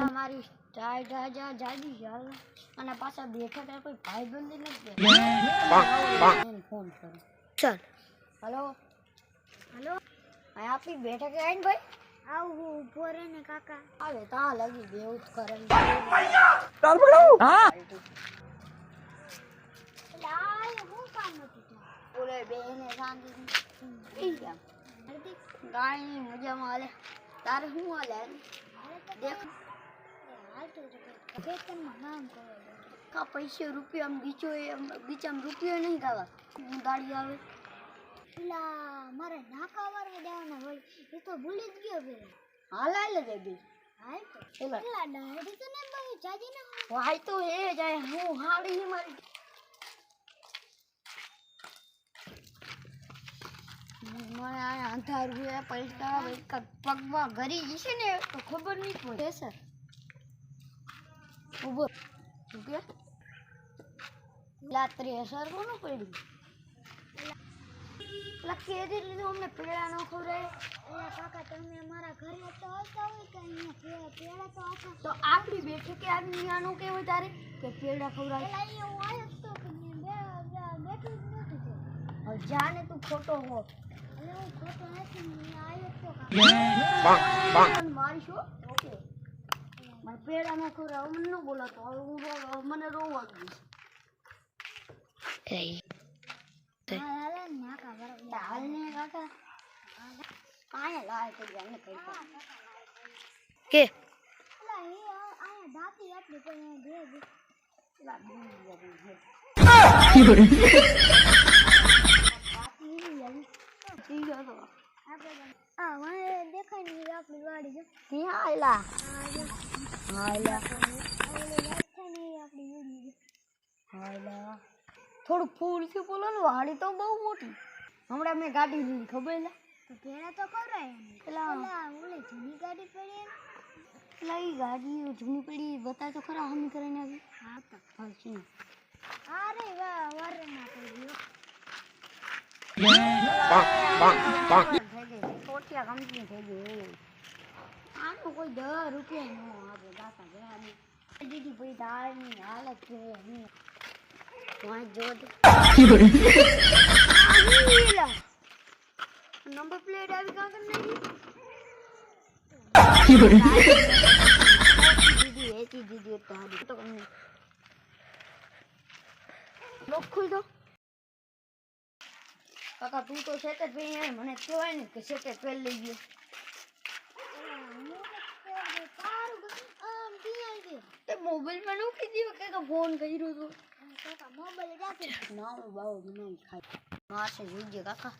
મારી જાજી ચાલ અને પાછા બેઠા કોઈ ભાઈબંધ નથી ફોન કરો ચાલ હેલો હેલો આપી બેઠા કે આઈને ભાઈ આવું ઉભો રે ને કાકા આવે તા લાગી બેઉ કરે ચાલ બોલો હા લાય હું કામ નથી બોલે બેને શાંતિ ઈ ગયા ગાય મજામાં હાલે તારે શું હાલે દેખ હાલ તો કેતનમાં નામ કરો કા પૈસે રૂપિયા આમ બીચો બીચામ રૂપિયો નહીં કાવા ગાડી આવે પેલા મારે નાકા વાળવા દેવાના હોય એ તો ભૂલી જ ગયો બે હાલ હાલ જ બે હાલ તો પેલા ડાયરી તો ને ભાઈ જાજી ને હાય તો એ જાય હું હાડી મારી મને અંધાર રૂપિયા પૈસા પગમાં ઘરી જશે ને તો ખબર નહીં પડે સર ઉભો શું કે રાત્રે અસર કોનું પડ્યું પેલા કેદી લીધું અમને પેડા ન ખવડાય એટલે કાકા તમે અમારા ઘરે તો આવતા હોય કે અહીંયા પેડા તો આવતા તો આપણી બેઠે કે આનું કહેવાય તારે કે પેડા ખવડાય એટલે હું આવ્યો તો કે બેઠું જ નહોતું હવે જાને તું ખોટો હો એટલે હું ખોટો નથી હું આવ્યો તો કાકા મારી શું ઓકે મને પેડા ન ખવડાય મને ન બોલાતો હવે હું મને રોવા ગયું હાલ ને કાકા આયા લાય તો જાને કઈતા કે આયા દાતી આટલી પણ દે દે લા દેખાય ને આપણી વાડી છે ક્યાં આયલા આયલા થોડું ફૂલ થી બોલો ને વાડી તો બહુ મોટી હમણાં મેં ગાડી લીધી ખબર ને તો પેલા તો ખવડાય પેલા ઓલી જૂની ગાડી પડી પેલા એ ગાડી જૂની પડી બતાય તો ખરા હમી કરીને આવી હા તો ફાલસી અરે વાહ વારે ના પડી છોટિયા કંપની થઈ ગઈ આનું કોઈ 10 રૂપિયા નો આપણે દાતા ગયા દીદી ભાઈ દાળની હાલત છે વાહ જો નંબર પ્લેટ આવી કાં કર નહીં દીદી એથી દીદી તો લોક ખુલ દો કાકા તું તો સેટ જ ભાઈ મને કહેવાય ને કે સેટ પેલ લઈ ગયો તે મોબાઈલ માં નો કીધી કે ફોન કર્યો તો કાકા મોબાઈલ જાતે ના બાવ મને ખાય માસે જોઈજે કાકા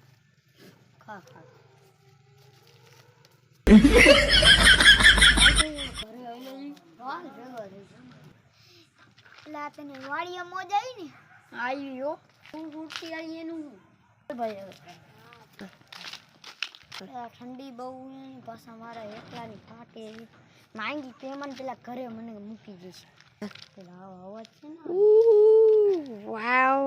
ખા ખા ઘરે આવીને વાહ જગા રે લા તને વાડીએ મોજ આવી ને આવ્યો હું રૂટી આવી એનું ભાઈ ઠંડી બહુ પાછા મારા એકલાની ફાટે માંગી પેમન પેલા ઘરે મને મૂકી જશે પેલા અવાજ છે ને વાવ